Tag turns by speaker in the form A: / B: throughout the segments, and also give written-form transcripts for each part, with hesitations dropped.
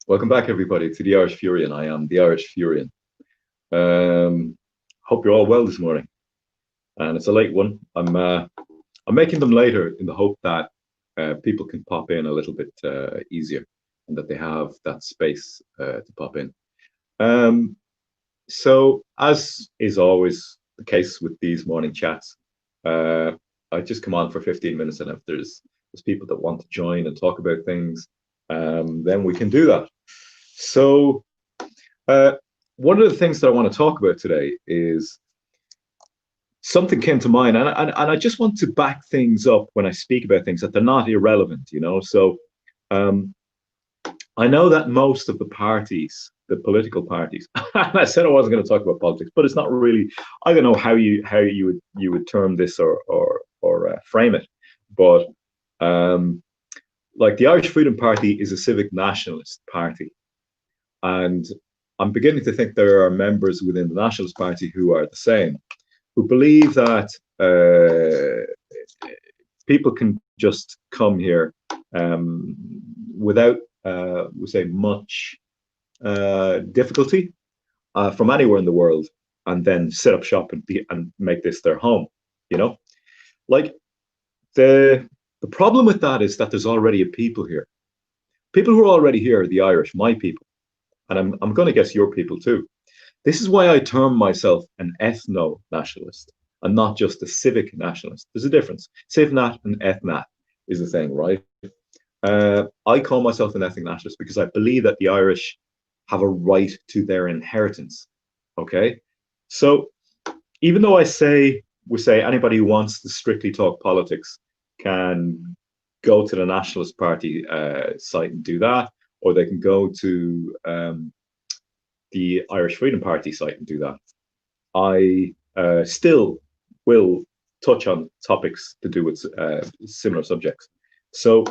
A: Welcome back, everybody, to the Irish Furian. I am the Irish Furian. Um, Hope you're all well this morning, and it's a late one. I'm making them later in the hope that people can pop in a little bit easier, and that they have that space to pop in. Um, so, as is always the case with these morning chats, uh, I just come on for 15 minutes, and if there's people that want to join and talk about things, then we can do that. So, uh, one of the things that I want to talk about today is something came to mind, and I just want to back things up when I speak about things that they're not irrelevant, you know. So, um, I know that most of the parties, the political parties, and I said I wasn't going to talk about politics, but it's not really. I don't know how you would term this or frame it, but um, like the Irish Freedom Party is a civic nationalist party. And I'm beginning to think there are members within the Nationalist Party who are the same, who believe that people can just come here um, without, we say, much difficulty from anywhere in the world, and then set up shop and make this their home. You know, like the problem with that is that there's already a people here. People who are already here are the Irish, my people, and I'm going to guess your people too. This is why I term myself an ethno nationalist and not just a civic nationalist. There's a difference. Civnat and ethnat is the thing, right? I call myself an ethnic nationalist because I believe that the Irish have a right to their inheritance. Okay. So even though we say anybody who wants to strictly talk politics can go to the Nationalist Party site and do that, or they can go to the Irish Freedom Party site and do that. I still will touch on topics to do with similar subjects. So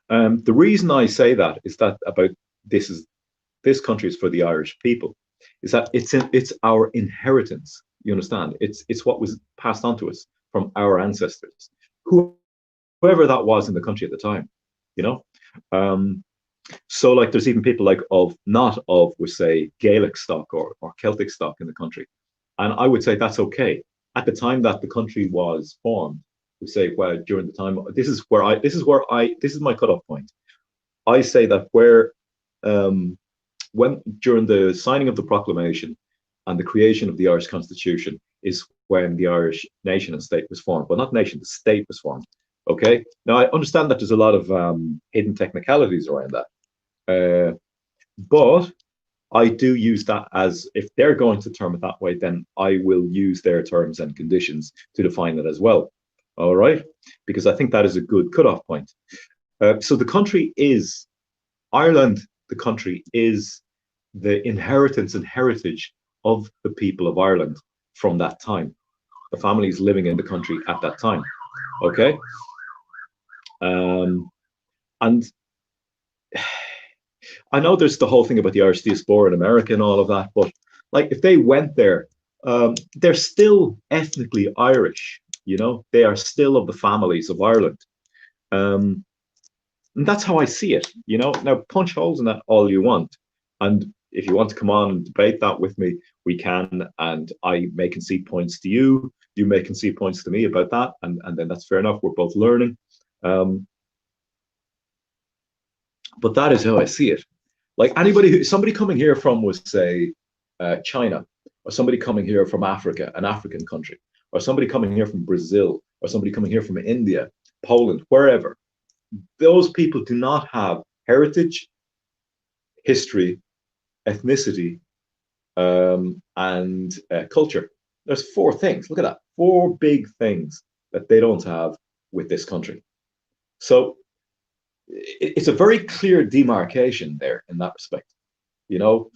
A: the reason I say that is that about this country is for the Irish people. Is that it's our inheritance? You understand? It's what was passed on to us from our ancestors, whoever that was in the country at the time. You know, um, so like there's even people like of not of we say Gaelic stock or Celtic stock in the country, and I would say that's okay. At the time that the country was formed, we say well during the time this is my cutoff point. I say that where um, when during the signing of the proclamation and the creation of the Irish Constitution is when the Irish nation and state was formed. Well, not nation, the state was formed. Okay. Now I understand that there's a lot of hidden technicalities around that. But I do use that as if they're going to term it that way, then I will use their terms and conditions to define it as well. All right, because I think that is a good cutoff point. So the country is Ireland. The country is the inheritance and heritage of the people of Ireland from that time. The families living in the country at that time. Okay, and I know there's the whole thing about the Irish diaspora in America and all of that, but like if they went there, they're still ethnically Irish. You know, they are still of the families of Ireland, um, and that's how I see it. You know, now punch holes in that all you want, and if you want to come on and debate that with me, we can, and I may concede points to you, you may concede points to me about that, and then that's fair enough. We're both learning, um, but that is how I see it. Like somebody coming here from, was say, China, or somebody coming here from Africa, an African country, or somebody coming here from Brazil, or somebody coming here from India, Poland, wherever. Those people do not have heritage, history, ethnicity, and culture. There's four things. Look at that. Four big things that they don't have with this country. So it's a very clear demarcation there in that respect, you know.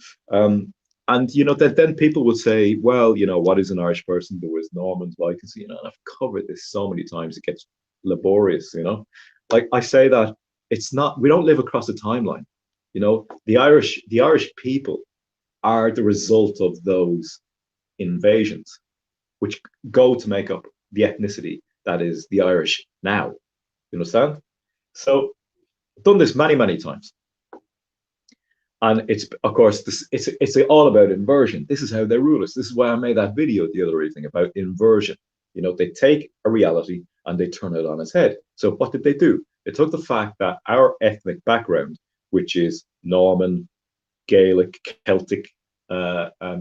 A: And you know that then people would say, well, you know, what is an Irish person? There was Normans, Vikings, you know, and I've covered this so many times it gets laborious, you know. Like I say that it's not, we don't live across a timeline. You know, the Irish people are the result of those invasions, which go to make up the ethnicity that is the Irish now. You understand? So I've done this many, many times. And it's of course it's all about inversion. This is how they rule us. This is why I made that video the other evening about inversion. They take a reality and they turn it on its head. So what did they do? They took the fact that our ethnic background, which is Norman, Gaelic, Celtic,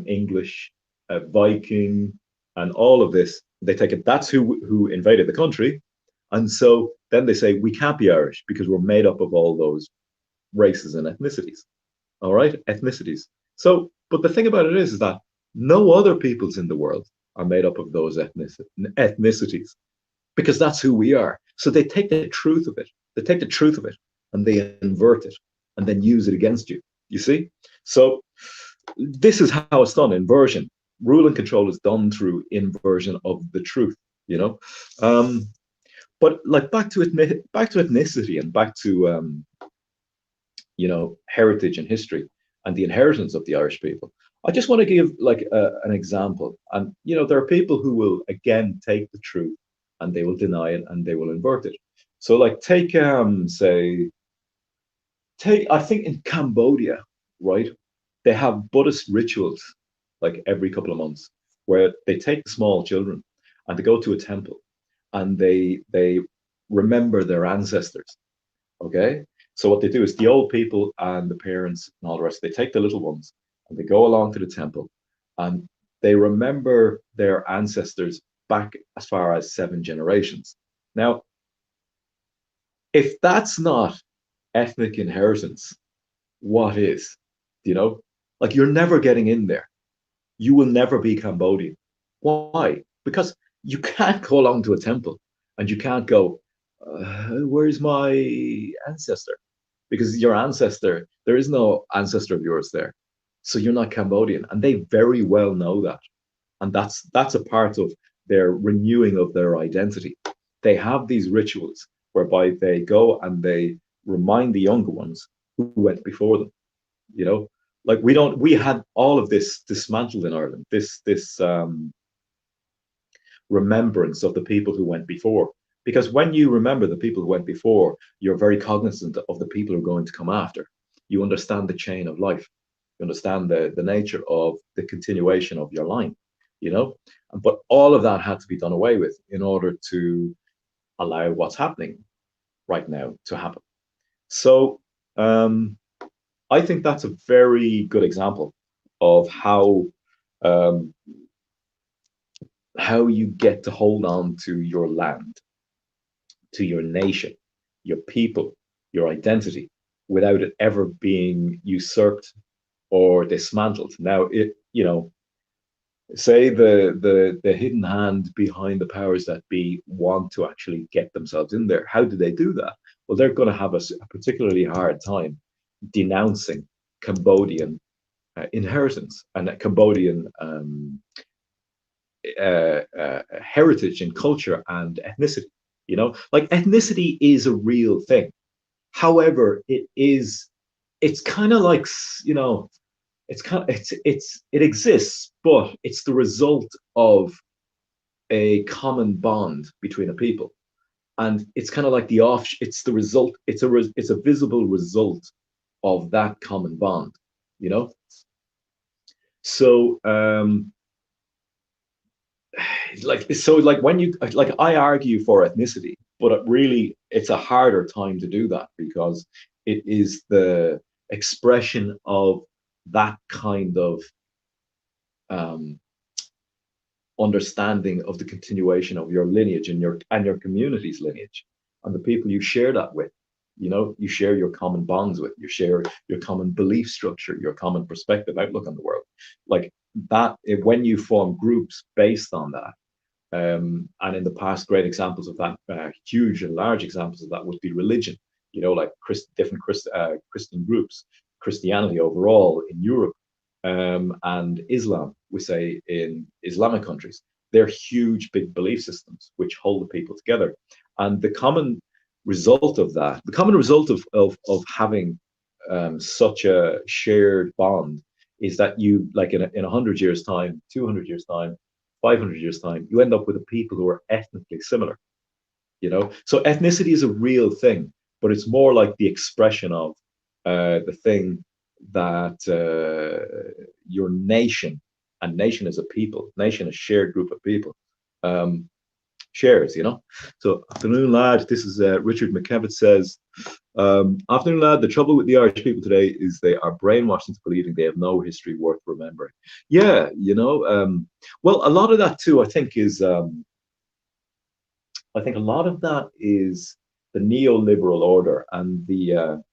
A: English, Viking, and all of this, they take it. That's who invaded the country, and so then they say we can't be Irish because we're made up of all those races and ethnicities. All right, ethnicities. So, but the thing about it is that no other peoples in the world are made up of those ethnicities because that's who we are. So they take the truth of it. They take the truth of it and they invert it and then use it against you. You see? So this is how it's done, inversion. Rule and control is done through inversion of the truth, you know? Um, but like back to ethnicity and back to heritage and history and the inheritance of the Irish people. I just want to give like an example. And there are people who will again take the truth and they will deny it and they will invert it. So like take I think in Cambodia, right? They have Buddhist rituals like every couple of months where they take small children and they go to a temple and they remember their ancestors. Okay. So what they do is the old people and the parents and all the rest, they take the little ones and they go along to the temple and they remember their ancestors back as far as 7 generations. Now, if that's not ethnic inheritance, what is? You know, like you're never getting in there. You will never be Cambodian. Why? Because you can't go along to a temple and you can't go, where's my ancestor? Because your ancestor, there is no ancestor of yours there. So you're not Cambodian. And they very well know that. And that's a part of their renewing of their identity. They have these rituals whereby they go and they remind the younger ones who went before them. You know, like we had all of this dismantled in Ireland, this remembrance of the people who went before. Because when you remember the people who went before, you're very cognizant of the people who are going to come after. You understand the chain of life. You understand the nature of the continuation of your line, you know? But all of that had to be done away with in order to allow what's happening right now to happen. So I think that's a very good example of um, how you get to hold on to your land, to your nation, your people, your identity, without it ever being usurped or dismantled. Now, say the hidden hand behind the powers that be want to actually get themselves in there. How do they do that? Well, they're going to have a particularly hard time denouncing Cambodian inheritance and Cambodian heritage and culture and ethnicity. Like ethnicity is a real thing. However, it's kind of like, it exists, but it's the result of a common bond between a people. And it's kind of like it's the result, it's a visible result of that common bond, you know? So, like when you like I argue for ethnicity, but it's a harder time to do that because it is the expression of that kind of um, understanding of the continuation of your lineage and your community's lineage and the people you share that with. You share your common bonds with, you share your common belief structure, your common perspective outlook on the world, like that. When you form groups based on that, and in the past, great examples of that, huge and large examples of that would be religion, like different Christian groups, Christianity overall in Europe, and Islam, we say in Islamic countries. They're huge, big belief systems which hold the people together. And the common result of having such a shared bond is that you, like in 100 years' time, 200 years' time, 500 years' time, you end up with a people who are ethnically similar. So ethnicity is a real thing, but it's more like the expression of the thing that your nation, and nation is a people, nation, a shared group of people, um, shares, you know. So, afternoon, lad. This is Richard McKevitt says, afternoon, lad. The trouble with the Irish people today is they are brainwashed into believing they have no history worth remembering. Yeah, you know. Well, a lot of that too, I think, is I think a lot of that is the neoliberal order and the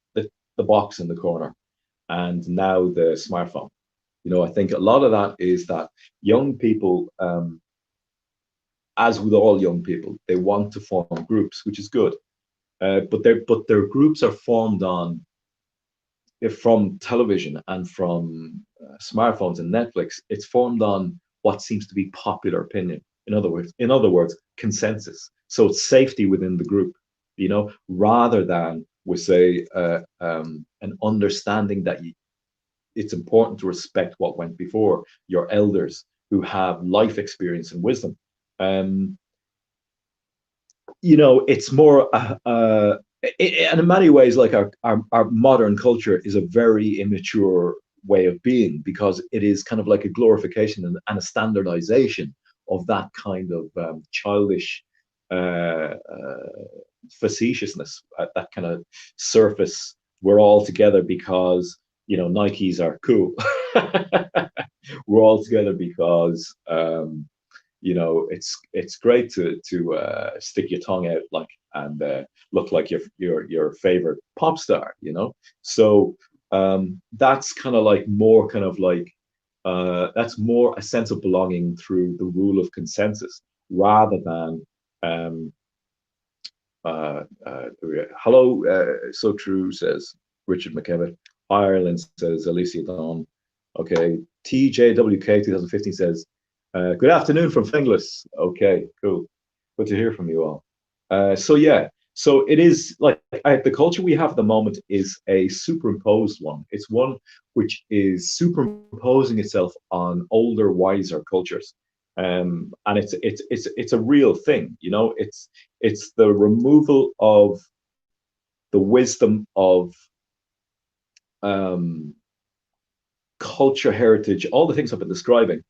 A: box in the corner, and now the smartphone. You know, I think a lot of that is that young people, as with all young people, they want to form groups, which is good. But their groups are formed on from television and from smartphones and Netflix. It's formed on what seems to be popular opinion. In other words, consensus. So it's safety within the group, you know, rather than we say an understanding that it's important to respect what went before your elders who have life experience and wisdom. Um, you know, it's more, and in many ways, like our modern culture is a very immature way of being because it is kind of like a glorification and a standardization of that kind of childish facetiousness, that kind of surface. We're all together because, you know, Nikes are cool. We're all together because you know, it's great to stick your tongue out like and look like your favorite pop star, you know. So that's kind of like more kind of like that's more a sense of belonging through the rule of consensus rather than um, hello, so true, says Richard McKevitt. Ireland, says Alicia Dawn. Okay, TJWK 2015 says, good afternoon from Finglas. Okay, cool. Good to hear from you all. So yeah, so it is like the culture we have at the moment is a superimposed one. It's one which is superimposing itself on older, wiser cultures. And it's a real thing, you know. It's the removal of the wisdom of um, culture, heritage, all the things I've been describing,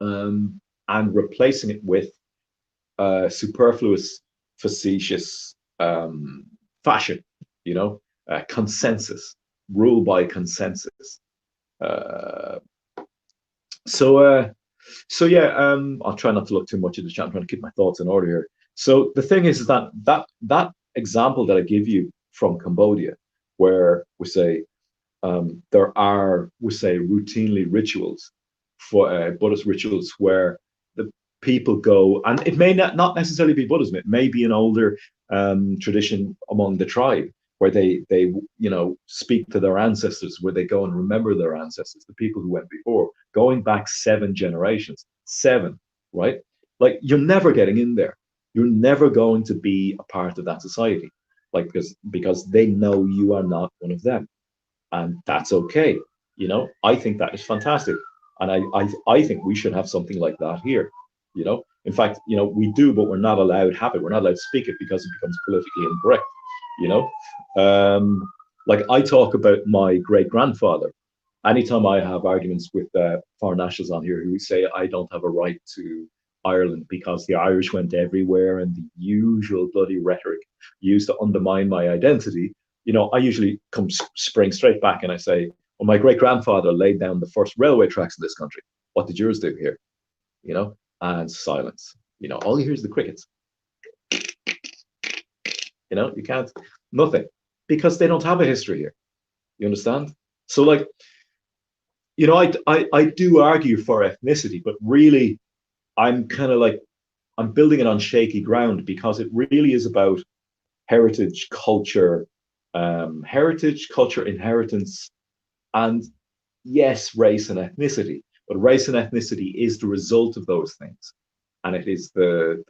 A: and replacing it with superfluous, facetious fashion, you know, consensus, rule by consensus. Uh, so, uh, so yeah, I'll try not to look too much at the chat. I'm trying to keep my thoughts in order here. So the thing is that example that I give you from Cambodia, where we say there are, we say, routinely rituals for Buddhist rituals where the people go, and it may not necessarily be Buddhism. It may be an older tradition among the tribe where they you know speak to their ancestors, where they go and remember their ancestors, the people who went before, going back 7 generations, seven, right? Like you're never getting in there. You're never going to be a part of that society, like because they know you are not one of them, and that's okay. You know, I think that is fantastic, and I think we should have something like that here. You know, in fact, you know, we do, but we're not allowed to have it. We're not allowed to speak it because it becomes politically incorrect. You know, like I talk about my great grandfather. Anytime I have arguments with foreign nationals on here who say I don't have a right to Ireland because the Irish went everywhere and the usual bloody rhetoric used to undermine my identity, you know, I usually come spring straight back and I say, well, my great grandfather laid down the first railway tracks in this country. What did yours do here? You know, and silence. You know, all you hear is the crickets. You know, you can't, nothing, because they don't have a history here. You understand? So, like, you know, I do argue for ethnicity, but really, I'm kind of like, I'm building it on shaky ground because it really is about heritage, culture, inheritance, and yes, race and ethnicity. But race and ethnicity is the result of those things, and it is the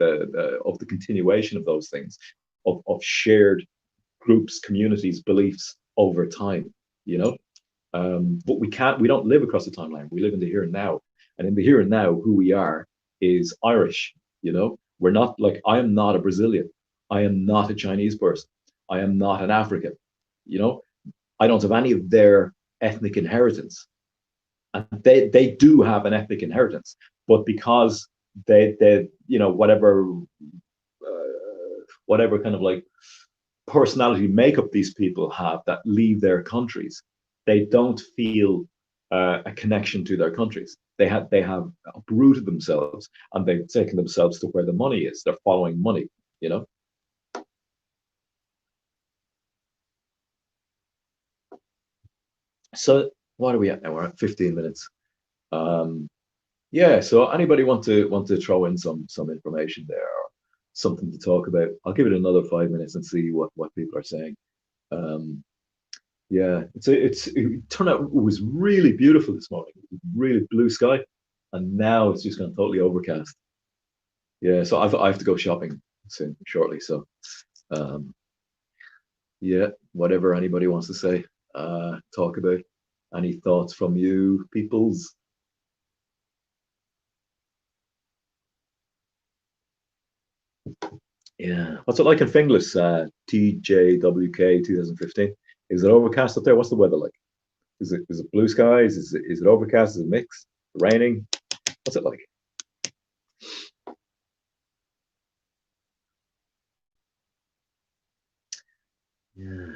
A: of the continuation of those things, of shared groups, communities, beliefs over time. You know, but we don't live across the timeline. We live in the here and now, and in the here and now, who we are is Irish. You know, we're not like, I am not a Brazilian. I am not a Chinese person. I am not an African. You know, I don't have any of their ethnic inheritance. And they do have an ethnic inheritance, but because they whatever kind of like personality makeup these people have that leave their countries, they don't feel a connection to their countries. They have uprooted themselves and they've taken themselves to where the money is. They're following money, you know. So what are we at now? We're at 15 minutes. Um, yeah. So anybody want to throw in some information there or something to talk about? I'll give it another 5 minutes and see what people are saying. Um, Yeah, it turned out it was really beautiful this morning. It was really blue sky, and now it's just gone totally overcast. Yeah, so I have to go shopping soon shortly. So um, yeah, whatever anybody wants to say, talk about. Any thoughts from you, peoples? Yeah, what's it like in Finglas? TJWK 2015. Is it overcast up there? What's the weather like? Is it blue skies? Is it overcast? Is it mixed? Raining? What's it like? Yeah.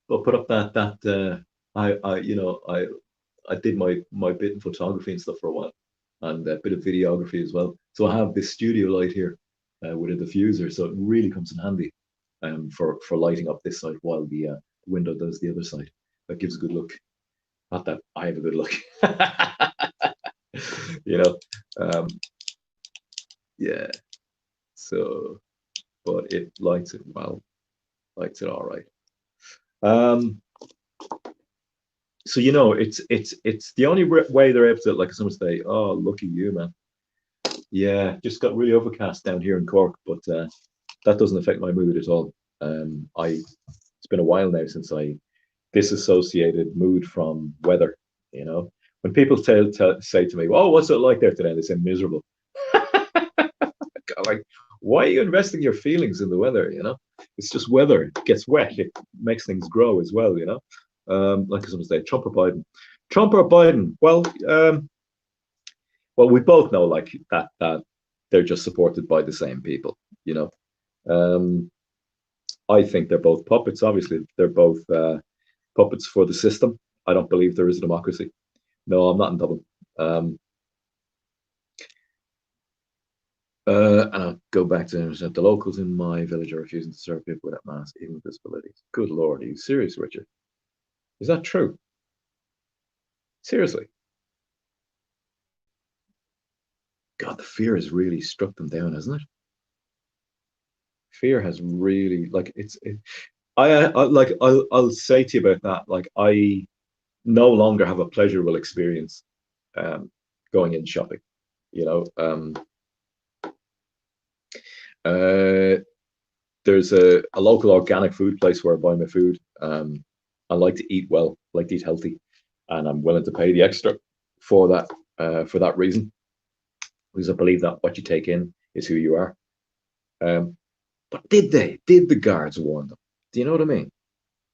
A: Well, put up that I did my bit in photography and stuff for a while, and a bit of videography as well. So I have this studio light here with a diffuser, so it really comes in handy for lighting up this side while the window does the other side. That gives a good look. Not that I have a good look, you know. Um, yeah. So, but it lights it well, lights it all right. Um, so it's the only way they're able to like someone say, "Oh, lucky you, man." Yeah, just got really overcast down here in Cork, but that doesn't affect my mood at all. I It's been a while now since I disassociated mood from weather. You know, when people say to me, "Oh, what's it like there today?" They say miserable. Like, why are you investing your feelings in the weather? You know, it's just weather. It gets wet. It makes things grow as well. You know, like someone say, Trump or Biden. Trump or Biden? Well, we both know like that they're just supported by the same people. You know, um, I think they're both puppets. Obviously, they're both puppets for the system. I don't believe there is a democracy. No, I'm not in Dublin. Um, and I'll go back to the locals in my village are refusing to serve people without masks, even with disabilities. Good Lord, are you serious, Richard? Is that true? Seriously? God, the fear has really struck them down, hasn't it? Fear has really like I'll say to you about that. Like I no longer have a pleasurable experience um, going in shopping. You know, uh, there's a local organic food place where I buy my food. I like to eat well, like to eat healthy, and I'm willing to pay the extra for that reason, because I believe that what you take in is who you are. Um, but did the guards warn them? Do you know what I mean?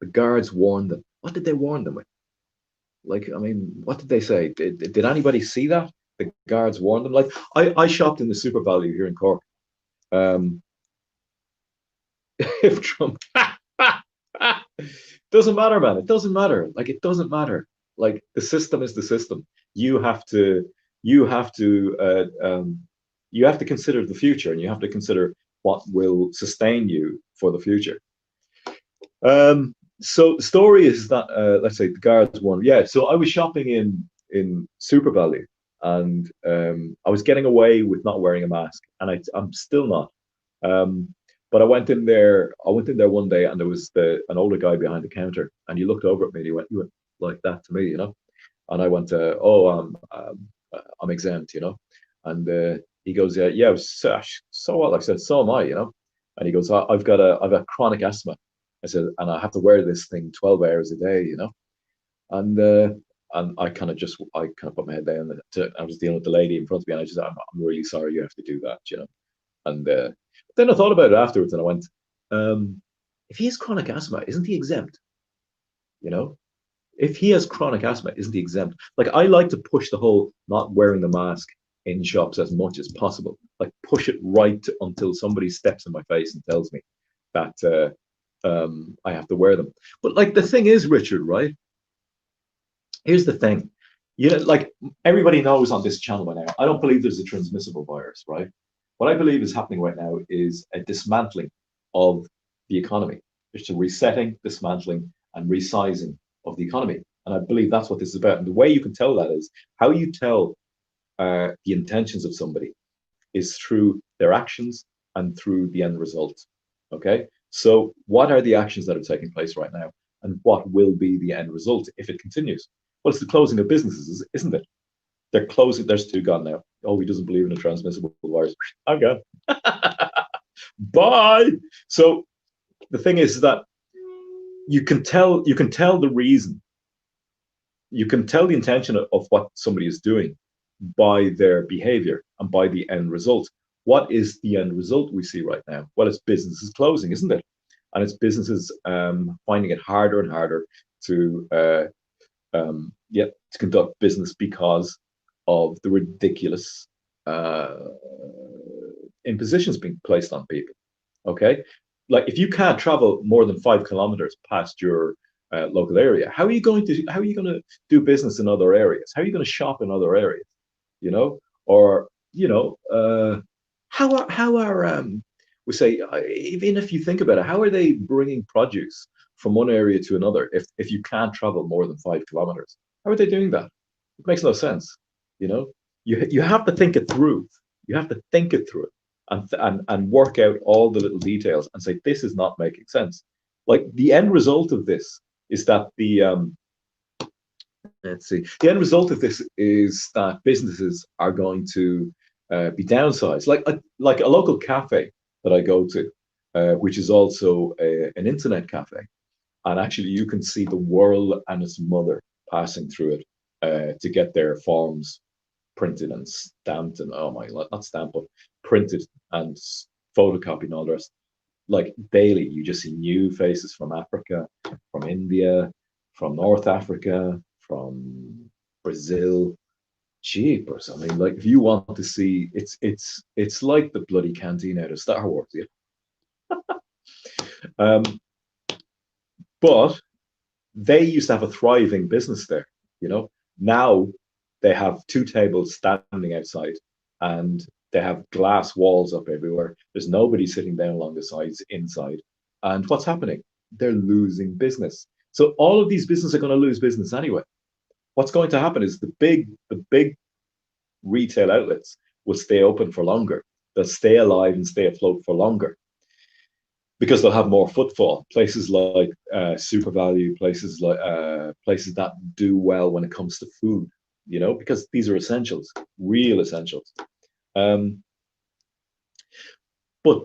A: The guards warned them. What did they warn them with? Like, I mean, what did they say? Did anybody see that? The guards warned them. Like, I shopped in the Super Value here in Cork. Um, if Trump doesn't matter, man. It doesn't matter. Like, it doesn't matter. Like, the system is the system. You have to, you have to, you have to consider the future, and you have to consider what will sustain you for the future. So the story is that let's say the guards won. Yeah, so I was shopping in Super Value, and I was getting away with not wearing a mask, and I'm still not. Um, but I went in there. I went in there one day, and there was an older guy behind the counter, and he looked over at me. And you went like that to me, you know. And I went, "Oh, I'm exempt," you know. And he goes, "Yeah, so what?" Like I said, "So am I," you know. And he goes, I've got chronic asthma." I said, "And I have to wear this thing 12 hours a day," you know. And I I kind of put my head down. I was dealing with the lady in front of me, and I just, I'm really sorry you have to do that, you know. And then I thought about it afterwards, and I went, if he has chronic asthma, isn't he exempt? You know, if he has chronic asthma, isn't he exempt? Like I like to push the whole not wearing the mask in shops as much as possible. Like push it until somebody steps in my face and tells me that I have to wear them. But like the thing is, Richard, right? Here's the thing. You know, like everybody knows on this channel by now, I don't believe there's a transmissible virus, right? What I believe is happening right now is a dismantling of the economy. It's a resetting, dismantling, and resizing of the economy. And I believe that's what this is about. And the way you can tell that is how you tell the intentions of somebody is through their actions and through the end result. Okay. So, what are the actions that are taking place right now? And what will be the end result if it continues? Well, it's the closing of businesses, isn't it? They're closing. There's two gone now. Oh, he doesn't believe in a transmissible virus. I'm gone. Bye. So the thing is that you can tell the reason, you can tell the intention of what somebody is doing by their behavior and by the end result. What is the end result we see right now? Well, it's businesses closing, isn't it? And it's businesses finding it harder and harder to to conduct business because of the ridiculous uh, impositions being placed on people. Okay, like if you can't travel more than 5 kilometers past your local area, how are you going to do business in other areas? How are you going to shop in other areas? You know, or how are we say even if you think about it, how are they bringing produce from one area to another if you can't travel more than 5 kilometers? How are they doing that? It makes no sense. You know, you have to think it through. You have to think it through and work out all the little details and say this is not making sense. Like the end result of this is that the let's see. The end result of this is that businesses are going to be downsized. Like a local cafe that I go to, which is also an internet cafe, and actually you can see the world and its mother passing through it to get their forms printed and stamped and oh my, not stamped but printed and photocopied and all the rest. Like daily, you just see new faces from Africa, from India, from North Africa, from Brazil. Jeepers! I mean, like if you want to see, it's like the bloody canteen out of Star Wars. Yeah. Um, but they used to have a thriving business there. You know, now they have two tables standing outside, and they have glass walls up everywhere. There's nobody sitting down along the sides inside. And what's happening? They're losing business. So all of these businesses are going to lose business anyway. What's going to happen is the big retail outlets will stay open for longer. They'll stay alive and stay afloat for longer because they'll have more footfall. Places like Super Value, places that do well when it comes to food, because these are essentials, real essentials. Um, but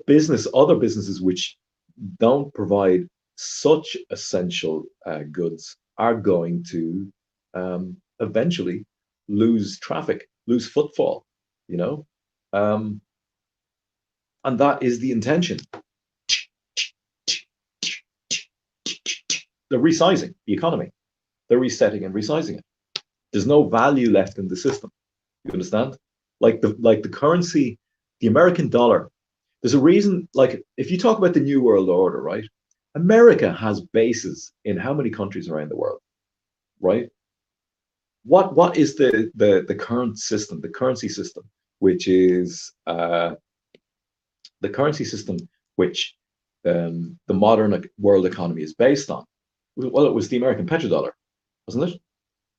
A: other businesses which don't provide such essential goods are going to eventually lose traffic, lose footfall, you know, um, and that is the intention. They're resizing the economy. They're resetting and resizing it. There's no value left in the system. You understand? Like the currency, the American dollar. There's a reason. Like if you talk about the New World Order, right? America has bases in how many countries around the world, right? What is the current system, the currency system, which is the currency system which the modern world economy is based on? Well, it was the American petrodollar, wasn't it?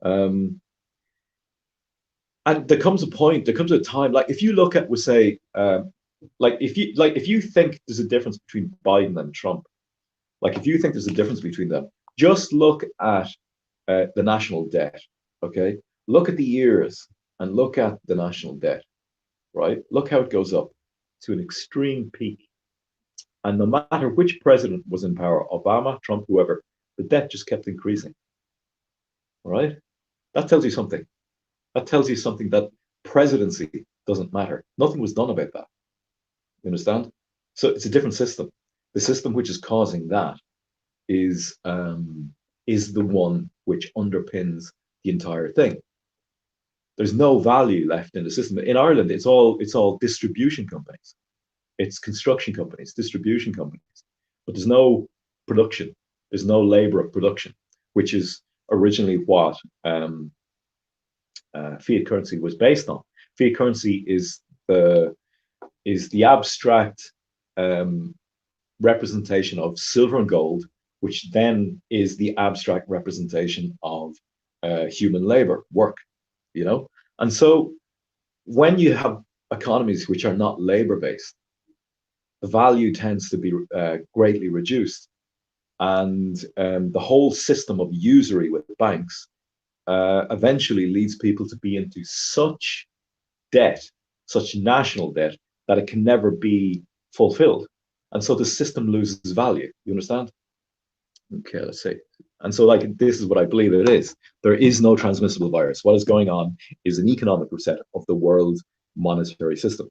A: Um, and there comes a time, like if you look at, we say, like if you think there's a difference between Biden and Trump, like if you think there's a difference between them, just look at the national debt. Okay, look at the years and look at the national debt. Right, look how it goes up to an extreme peak, and no matter which president was in power, Obama, Trump, whoever, the debt just kept increasing. Right, that tells you something. That tells you something that presidency doesn't matter. Nothing was done about that. You understand? So it's a different system. The system which is causing that is is the one which underpins the entire thing. There's no value left in the system. In Ireland, it's all distribution companies. It's construction companies, distribution companies. But there's no production. There's no labor of production, which is originally what fiat currency was based on. Fiat currency is the abstract um, representation of silver and gold, which then is the abstract representation of human labor, work, you know? And so when you have economies which are not labor based, the value tends to be greatly reduced. And the whole system of usury with banks eventually leads people to be into such debt, such national debt, that it can never be fulfilled. And so the system loses value. You understand? Okay, let's see. And so, like, this is what I believe it is. There is no transmissible virus. What is going on is an economic reset of the world monetary system.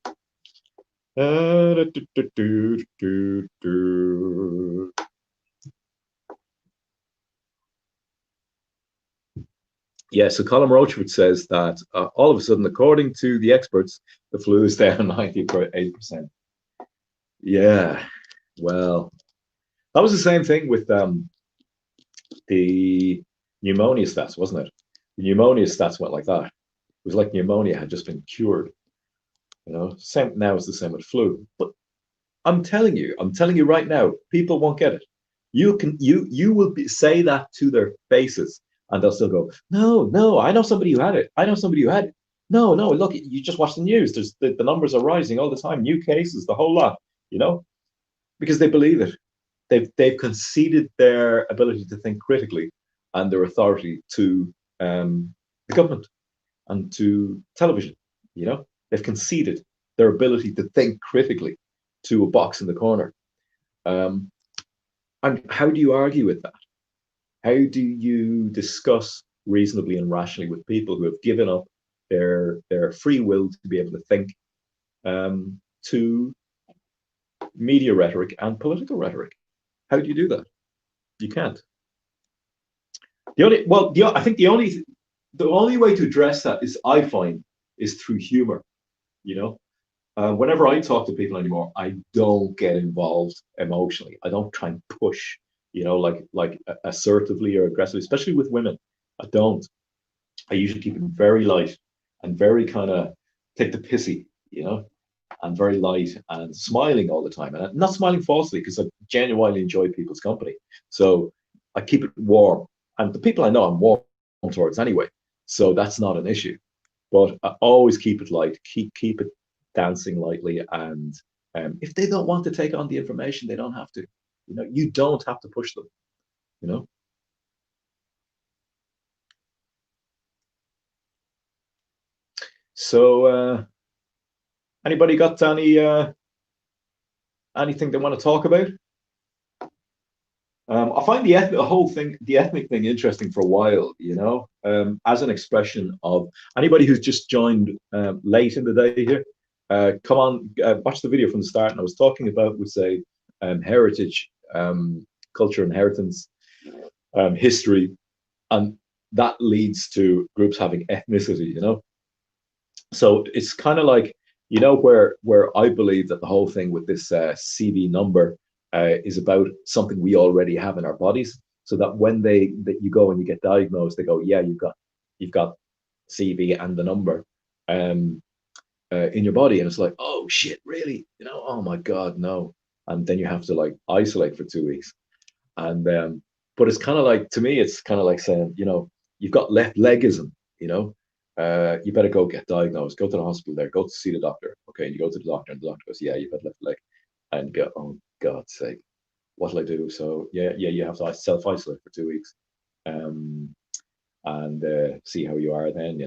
A: Yeah, so Colin Rochford says that all of a sudden, according to the experts, the flu is down 98%. Yeah, well, that was the same thing with the pneumonia stats, wasn't it? The pneumonia stats went like that. It was like pneumonia had just been cured. You know, same now it's the same with flu. But I'm telling you right now, people won't get it. You will say that to their faces, and they'll still go, no, no, I know somebody who had it. I know somebody who had it. No, no, look, you just watch the news. There's the numbers are rising all the time, new cases, the whole lot, you know, because they believe it. They've conceded their ability to think critically and their authority to the government and to television. You know, they've conceded their ability to think critically to a box in the corner. Um, and how do you argue with that? How do you discuss reasonably and rationally with people who have given up their free will to be able to think to media rhetoric and political rhetoric? How do you do that? You can't. I think the only way to address that is, I find, is through humor. You know, whenever I talk to people anymore, I don't get involved emotionally. I don't try and push, like assertively or aggressively, especially with women. I don't. I usually keep it very light and very kind of take the pissy, and very light and smiling all the time. And I'm not smiling falsely, because I genuinely enjoy people's company. So I keep it warm. And the people I know I'm warm towards anyway. So that's not an issue. But I always keep it light, keep it dancing lightly. And if they don't want to take on the information, they don't have to. You don't have to push them, you know. So anybody got anything they want to talk about? I find the ethnic thing interesting for a while, as an expression of anybody who's just joined late in the day here. Come on, watch the video from the start. And I was talking about, we say, heritage, culture, inheritance, history, and that leads to groups having ethnicity. So it's kind of like, where I believe that the whole thing with this CV number is about something we already have in our bodies, so that when that you go and you get diagnosed, they go, yeah, you've got CV and the number in your body, and it's like, oh shit, really? Oh my god, no. And then you have to like isolate for 2 weeks, and but it's kind of like, to me, it's kind of like saying, you've got left legism, you better go get diagnosed, go to the hospital there, go to see the doctor. Okay, and you go to the doctor, and the doctor goes, yeah, you've got left leg. And you go, oh God's sake, what'll I do? So yeah, you have to self-isolate for 2 weeks, and see how you are then.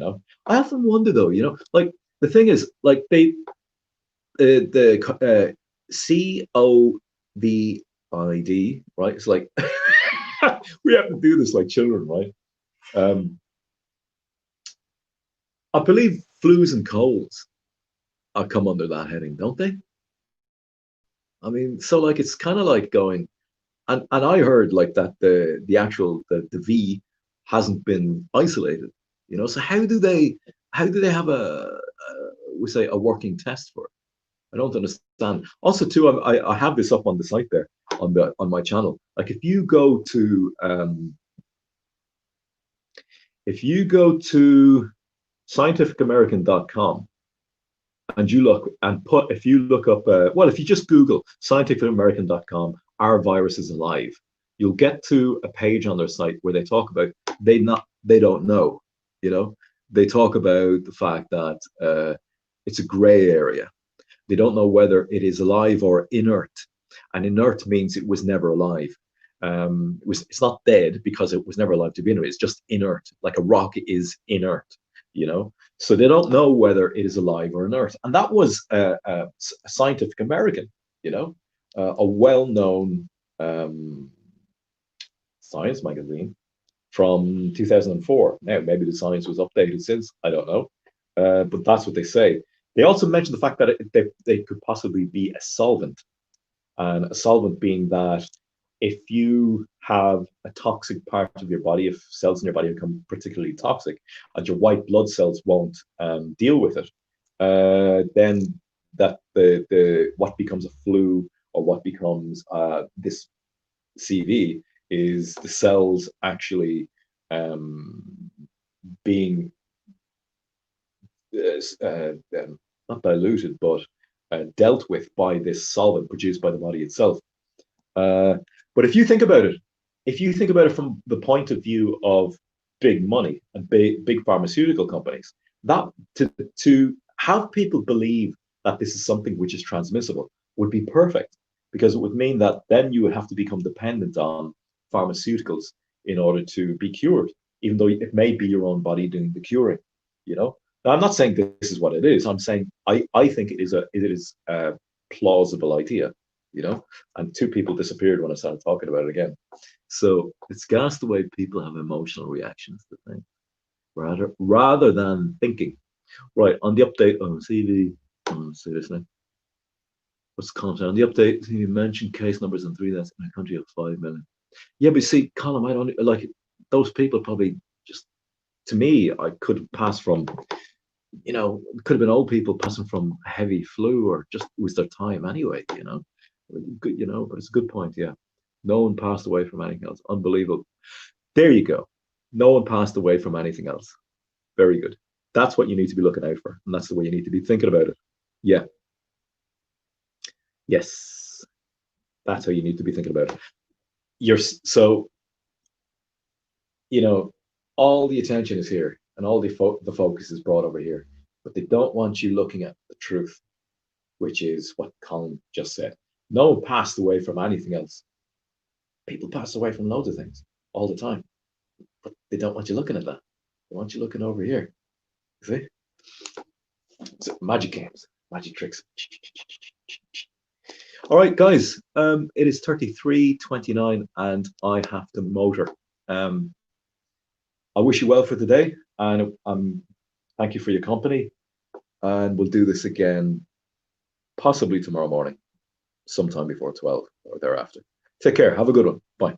A: I often wonder though, like, the thing is, like, the COVID, right? It's like we have to do this like children, right? I believe flus and colds are come under that heading, don't they? I mean, so like, it's kind of like going, and I heard like that the actual the V hasn't been isolated, So how do they have a we say a working test for it? I don't understand. Also, too, I have this up on the site there on my channel. Like if you go to scientificamerican.com and you look and put if you look up if you just Google scientificamerican.com, our virus is alive, you'll get to a page on their site where they talk about they don't know, you know. They talk about the fact that it's a gray area. They don't know whether it is alive or inert, and inert means it was never alive. It's not dead because it was never alive to begin with. It's just inert, like a rock is inert, you know. So they don't know whether it is alive or inert, and that was a Scientific American, a well-known um, science magazine from 2004. Now, maybe the science was updated since, I don't know. But that's what they say. They also mentioned the fact that they could possibly be a solvent, and a solvent being that if you have a toxic part of your body, if cells in your body become particularly toxic, and your white blood cells won't deal with it, then that the what becomes a flu or what becomes this CV is the cells actually um, being not diluted, but dealt with by this solvent produced by the body itself. Uh, but if you think about it from the point of view of big money and big pharmaceutical companies, that to have people believe that this is something which is transmissible would be perfect, because it would mean that then you would have to become dependent on pharmaceuticals in order to be cured, even though it may be your own body doing the curing. Now, I'm not saying this is what it is. I'm saying I think it is a plausible idea. And two people disappeared when I started talking about it again. So it's gas the way people have emotional reactions to things rather than thinking. Right, on the update on CV, let's see this now. What's the content on the update? You mentioned case numbers and three deaths in a country of 5 million. Yeah, but see, Colin, I don't like those people. Probably just to me, I could pass from. It could have been old people passing from heavy flu, or just it was their time anyway. Good, but it's a good point. Yeah, no one passed away from anything else. Unbelievable. There you go. No one passed away from anything else. Very good. That's what you need to be looking out for, and that's the way you need to be thinking about it. Yeah. Yes. That's how you need to be thinking about it. So you know, all the attention is here, and all the focus is brought over here, but they don't want you looking at the truth, which is what Colin just said. No one passed away from anything else. People pass away from loads of things all the time, but they don't want you looking at that. They want you looking over here. See? So magic games, magic tricks. All right, guys. It is 33:29, and I have to motor. I wish you well for today, and thank you for your company. And we'll do this again, possibly tomorrow morning, sometime before 12 or thereafter. Take care. Have a good one. Bye.